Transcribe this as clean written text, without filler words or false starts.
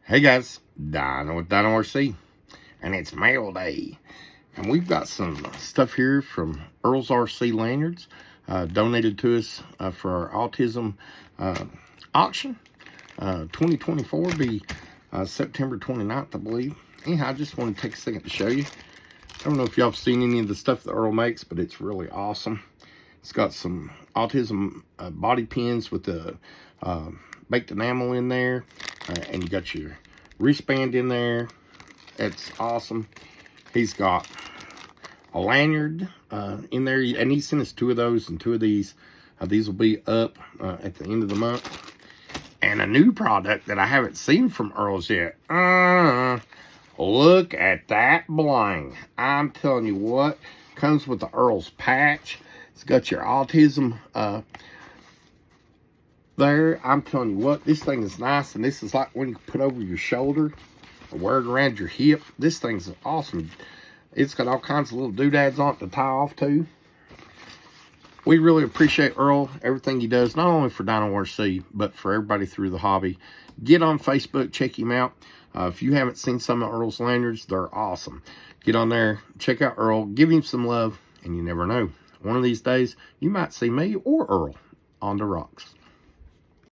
Hey guys, Dino with Dino RC, and it's mail day. And we've got some stuff here from Earl's RC Lanyards, donated to us for our autism auction. 2024 will be September 29th, I believe. Anyhow, I just want to take a second to show you. I don't know if y'all have seen any of the stuff that Earl makes, but it's really awesome. It's got some autism body pins with the baked enamel in there, and you got your wristband in there. It's awesome. He's got a lanyard in there, and he sent us 2 of those and 2 of these. These will be up at the end of the month. And a new product that I haven't seen from Earl's yet. Look at that bling. I'm telling you what, comes with the Earl's patch. It's got your autism there. I'm telling you what, this thing is nice, and this is like when you put over your shoulder or wear it around your hip. This thing's awesome. It's got all kinds of little doodads on it to tie off to. We really appreciate Earl, everything he does, not only for Dino RC, but for everybody through the hobby. Get on Facebook, check him out. If you haven't seen some of Earl's lanyards, they're awesome. Get on there, check out Earl, give him some love, and you never know. One of these days, you might see me or Earl on the rocks.